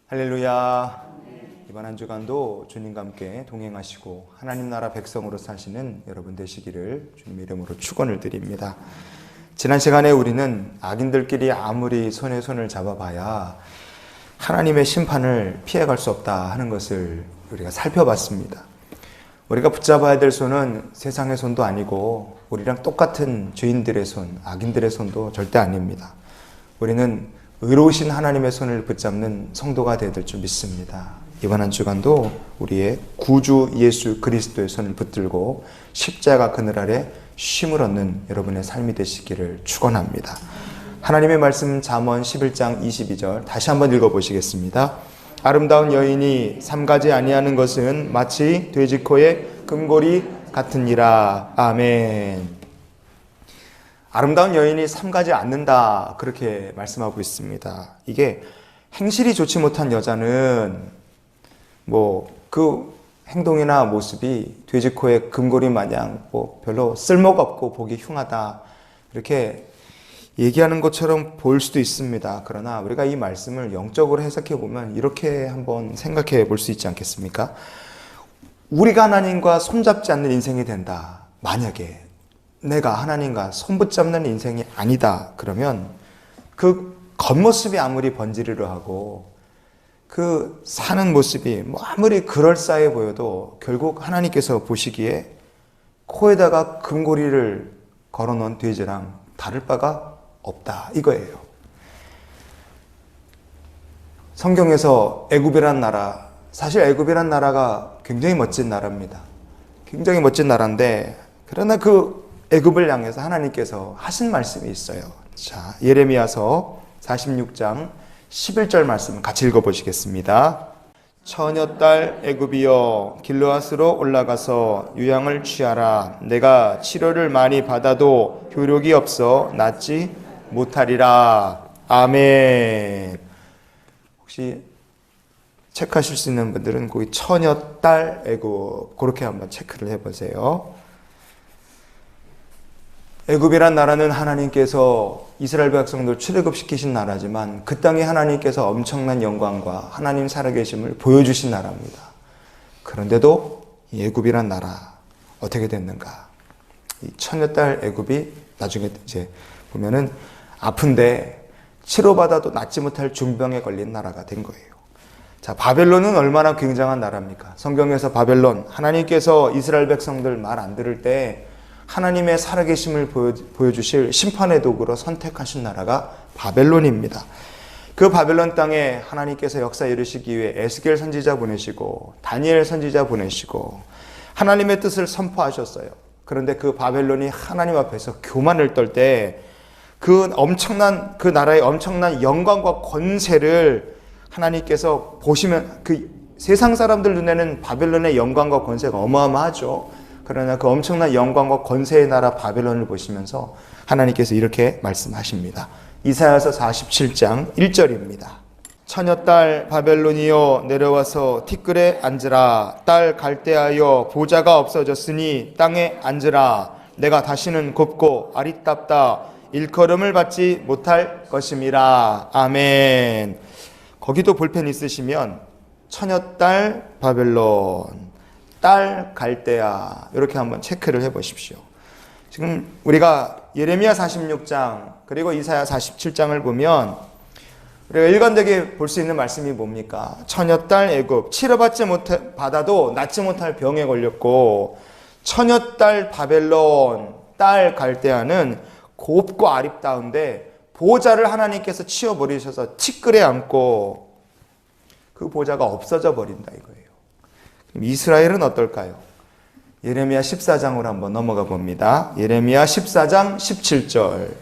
할렐루야. 이번 한 주간도 주님과 함께 동행하시고 하나님 나라 백성으로 사시는 여러분 되시기를 주님의 이름으로 축원을 드립니다. 지난 시간에 우리는 악인들끼리 아무리 손에 손을 잡아봐야 하나님의 심판을 피해갈 수 없다 하는 것을 우리가 살펴봤습니다. 우리가 붙잡아야 될 손은 세상의 손도 아니고 우리랑 똑같은 죄인들의 손, 악인들의 손도 절대 아닙니다. 우리는 의로우신 하나님의 손을 붙잡는 성도가 되어야 될 줄 믿습니다. 이번 한 주간도 우리의 구주 예수 그리스도의 손을 붙들고 십자가 그늘 아래 쉼을 얻는 여러분의 삶이 되시기를 축원합니다. 하나님의 말씀 잠언 11장 22절 다시 한번 읽어보시겠습니다. 아름다운 여인이 삼가지 아니하는 것은 마치 돼지코의 금고리 같으니라. 아멘. 아름다운 여인이 삼가지 않는다, 그렇게 말씀하고 있습니다. 이게 행실이 좋지 못한 여자는 그 행동이나 모습이 돼지코의 금고리 마냥 별로 쓸모가 없고 보기 흉하다, 이렇게 얘기하는 것처럼 보일 수도 있습니다. 그러나 우리가 이 말씀을 영적으로 해석해 보면 이렇게 한번 생각해 볼 수 있지 않겠습니까? 우리가 하나님과 손잡지 않는 인생이 된다. 만약에 내가 하나님과 손붙잡는 인생이 아니다 그러면 그 겉모습이 아무리 번지르르 하고 그 사는 모습이 아무리 그럴싸해 보여도 결국 하나님께서 보시기에 코에다가 금고리를 걸어놓은 돼지랑 다를 바가 없다, 이거예요. 성경에서 애굽이란 나라, 사실 애굽이란 나라가 굉장히 멋진 나라입니다. 굉장히 멋진 나라인데, 그러나 그 애굽을 향해서 하나님께서 하신 말씀이 있어요. 자, 예레미야서 46장 11절 말씀 같이 읽어보시겠습니다. 처녀딸 애굽이여, 길르앗으로 올라가서 유향을 취하라. 내가 치료를 많이 받아도 효력이 없어 낫지 못하리라. 아멘. 혹시 체크하실 수 있는 분들은 거기 처녀딸 애굽 그렇게 한번 체크를 해보세요. 애굽이란 나라는 하나님께서 이스라엘 백성들 출애굽시키신 나라지만 그 땅에 하나님께서 엄청난 영광과 하나님 살아계심을 보여주신 나라입니다. 그런데도 이 애굽이란 나라 어떻게 됐는가? 이 처녀딸 애굽이 나중에 이제 보면은 아픈데 치료받아도 낫지 못할 중병에 걸린 나라가 된 거예요. 자, 바벨론은 얼마나 굉장한 나라입니까? 성경에서 바벨론, 하나님께서 이스라엘 백성들 말 안 들을 때 하나님의 살아계심을 보여주실 심판의 도구로 선택하신 나라가 바벨론입니다. 그 바벨론 땅에 하나님께서 역사 이루시기 위해 에스겔 선지자 보내시고 다니엘 선지자 보내시고 하나님의 뜻을 선포하셨어요. 그런데 그 바벨론이 하나님 앞에서 교만을 떨 때 그 나라의 엄청난 영광과 권세를 하나님께서 보시면 그 세상 사람들 눈에는 바벨론의 영광과 권세가 어마어마하죠. 그러나 그 엄청난 영광과 권세의 나라 바벨론을 보시면서 하나님께서 이렇게 말씀하십니다. 이사야서 47장 1절입니다. 처녀딸 바벨론이여, 내려와서 티끌에 앉으라. 딸 갈대아여, 보좌가 없어졌으니 땅에 앉으라. 내가 다시는 곱고 아리답다 일컬음을 받지 못할 것임이라. 아멘. 거기도 볼펜 있으시면 처녀딸 바벨론, 딸 갈대아, 이렇게 한번 체크를 해 보십시오. 지금 우리가 예레미야 46장 그리고 이사야 47장을 보면 우리가 일관되게 볼 수 있는 말씀이 뭡니까? 처녀딸 애굽, 받아도 낫지 못할 병에 걸렸고, 처녀딸 바벨론, 딸 갈대아는 곱고 아립다운데 보좌를 하나님께서 치워버리셔서 티끌에 앉고 그 보좌가 없어져 버린다, 이거예요. 그럼 이스라엘은 어떨까요? 예레미야 14장으로 한번 넘어가 봅니다. 예레미야 14장 17절.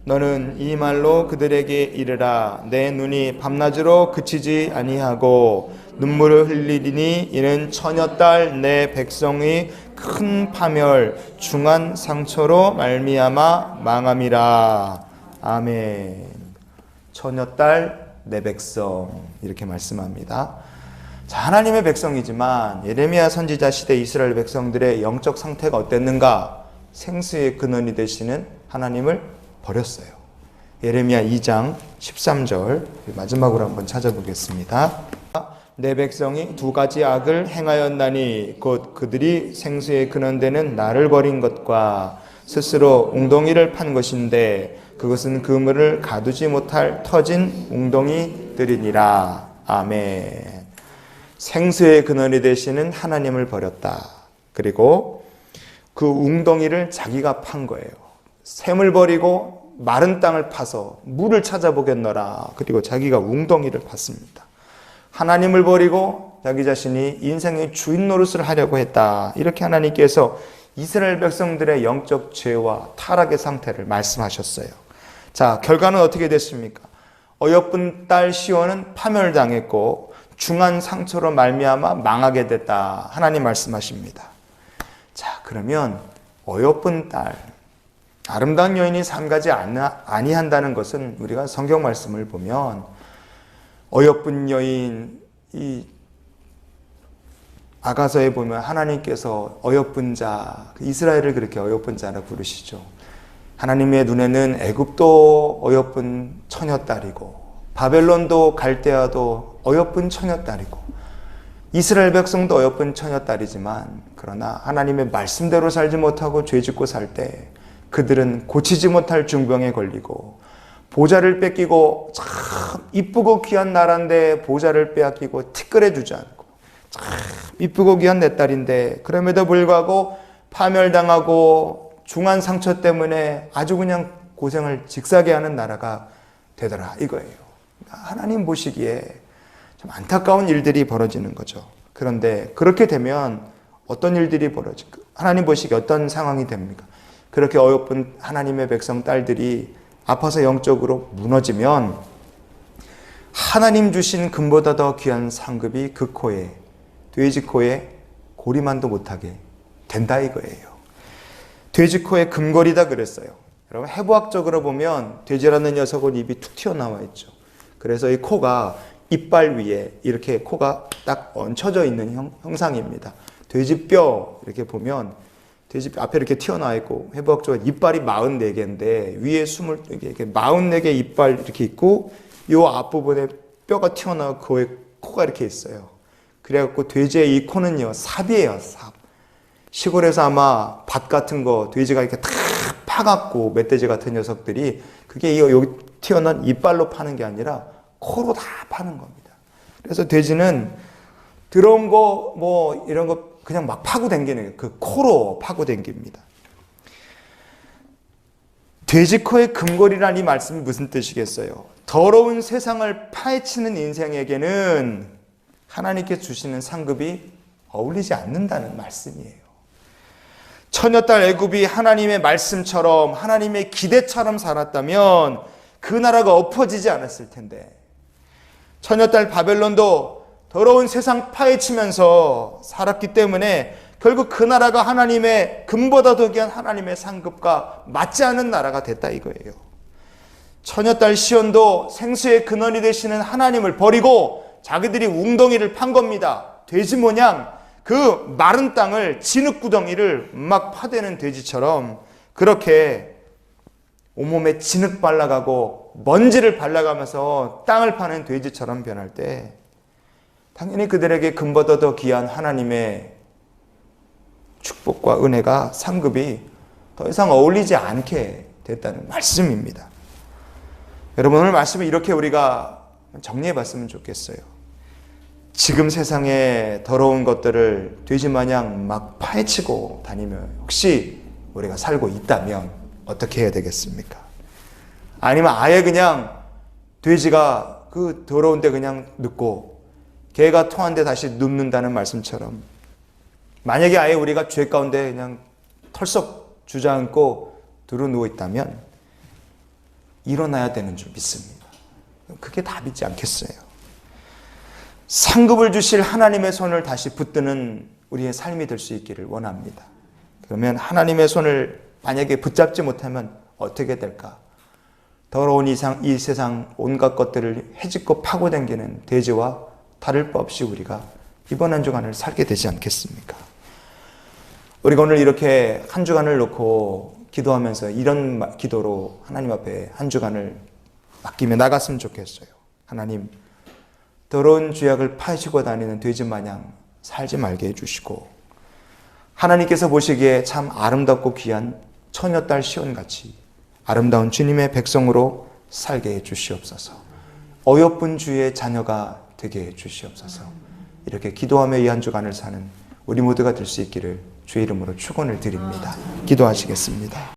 너는 이 말로 그들에게 이르라. 내 눈이 밤낮으로 그치지 아니하고 눈물을 흘리리니 이는 처녀딸 내 백성의 큰 파멸 중한 상처로 말미암아 망함이라. 아멘. 처녀딸 내 백성, 이렇게 말씀합니다. 자, 하나님의 백성이지만 예레미야 선지자 시대 이스라엘 백성들의 영적 상태가 어땠는가? 생수의 근원이 되시는 하나님을 버렸어요. 예레미야 2장 13절 마지막으로 한번 찾아보겠습니다. 내 백성이 두 가지 악을 행하였나니 곧 그들이 생수에 근원되는 나를 버린 것과 스스로 웅덩이를 판 것인데 그것은 그물을 가두지 못할 터진 웅덩이들이니라. 아멘. 생수의 근원이 되시는 하나님을 버렸다. 그리고 그 웅덩이를 자기가 판 거예요. 샘을 버리고 마른 땅을 파서 물을 찾아보겠노라. 그리고 자기가 웅덩이를 팠습니다. 하나님을 버리고 자기 자신이 인생의 주인 노릇을 하려고 했다. 이렇게 하나님께서 이스라엘 백성들의 영적 죄와 타락의 상태를 말씀하셨어요. 자, 결과는 어떻게 됐습니까? 어여쁜 딸 시온은 파멸당했고 중한 상처로 말미암아 망하게 됐다. 하나님 말씀하십니다. 자, 그러면 어여쁜 딸, 아름다운 여인이 삼가지 아니한다는 것은 우리가 성경 말씀을 보면 어여쁜 여인, 이 아가서에 보면 하나님께서 어여쁜 자, 이스라엘을 그렇게 어여쁜 자라 부르시죠. 하나님의 눈에는 애굽도 어여쁜 처녀딸이고 바벨론도 갈대아도 어여쁜 처녀딸이고 이스라엘 백성도 어여쁜 처녀딸이지만 그러나 하나님의 말씀대로 살지 못하고 죄짓고 살 때 그들은 고치지 못할 중병에 걸리고 보좌를 뺏기고 참 이쁘고 귀한 나라인데 보좌를 빼앗기고 티끌에 두지 않고 참 이쁘고 귀한 내 딸인데 그럼에도 불구하고 파멸당하고 중한 상처 때문에 아주 그냥 고생을 직사게 하는 나라가 되더라 이거예요. 하나님 보시기에 좀 안타까운 일들이 벌어지는 거죠. 그런데 그렇게 되면 어떤 일들이 벌어질까? 하나님 보시기에 어떤 상황이 됩니까? 그렇게 어여쁜 하나님의 백성 딸들이 아파서 영적으로 무너지면 하나님 주신 금보다 더 귀한 상급이 그 코에, 돼지 코에 고리만도 못하게 된다 이거예요. 돼지 코에 금고리다 그랬어요. 여러분 해부학적으로 보면 돼지라는 녀석은 입이 툭 튀어나와 있죠. 그래서 이 코가 이빨 위에 이렇게 코가 딱 얹혀져 있는 형상입니다. 돼지뼈 이렇게 보면 돼지뼈 앞에 이렇게 튀어나와 있고 해부학적으로 이빨이 44개인데 위에 24개, 44개 이빨 이렇게 있고 이 앞부분에 뼈가 튀어나와 그 코가 이렇게 있어요. 그래갖고 돼지의 이 코는요 삽이에요. 삽. 시골에서 아마 밭 같은 거 돼지가 이렇게 탁 파갖고 멧돼지 같은 녀석들이 그게 여기 튀어나온 이빨로 파는 게 아니라 코로 다 파는 겁니다. 그래서 돼지는 더러운 거 뭐 이런 거 그냥 막 파고 댕기는 그 코로 파고 댕깁니다. 돼지 코에 금고리라는 이 말씀이 무슨 뜻이겠어요? 더러운 세상을 파헤치는 인생에게는 하나님께 주시는 상급이 어울리지 않는다는 말씀이에요. 처녀딸 애굽이 하나님의 말씀처럼 하나님의 기대처럼 살았다면 그 나라가 엎어지지 않았을 텐데 처녀딸 바벨론도 더러운 세상 파헤치면서 살았기 때문에 결국 그 나라가 하나님의 금보다 더 귀한 하나님의 상급과 맞지 않은 나라가 됐다 이거예요. 처녀딸 시온도 생수의 근원이 되시는 하나님을 버리고 자기들이 웅덩이를 판 겁니다. 돼지 모양 그 마른 땅을 진흙구덩이를 막 파대는 돼지처럼 그렇게 온몸에 진흙 발라가고 먼지를 발라가면서 땅을 파는 돼지처럼 변할 때 당연히 그들에게 금보다 더 귀한 하나님의 축복과 은혜가 상급이 더 이상 어울리지 않게 됐다는 말씀입니다. 여러분 오늘 말씀을 이렇게 우리가 정리해 봤으면 좋겠어요. 지금 세상에 더러운 것들을 돼지마냥 막 파헤치고 다니면 혹시 우리가 살고 있다면 어떻게 해야 되겠습니까? 아니면 아예 그냥 돼지가 그 더러운 데 그냥 눕고 개가 토한 데 다시 눕는다는 말씀처럼 만약에 아예 우리가 죄 가운데 그냥 털썩 주저앉고 들어 누워 있다면 일어나야 되는 줄 믿습니다. 그게 답이지 않겠어요? 상급을 주실 하나님의 손을 다시 붙드는 우리의 삶이 될 수 있기를 원합니다. 그러면 하나님의 손을 만약에 붙잡지 못하면 어떻게 될까? 더러운 이 세상 온갖 것들을 헤집고 파고 댕기는 돼지와 다를 바 없이 우리가 이번 한 주간을 살게 되지 않겠습니까? 우리가 오늘 이렇게 한 주간을 놓고 기도하면서 이런 기도로 하나님 앞에 한 주간을 맡기며 나갔으면 좋겠어요. 하나님, 더러운 죄악을 파시고 다니는 돼지 마냥 살지 말게 해주시고, 하나님께서 보시기에 참 아름답고 귀한 처녀딸 시온같이 아름다운 주님의 백성으로 살게 해주시옵소서. 어여쁜 주의 자녀가 되게 해주시옵소서. 이렇게 기도하며 이 한 주간을 사는 우리 모두가 될 수 있기를 주의 이름으로 축원을 드립니다. 기도하시겠습니다.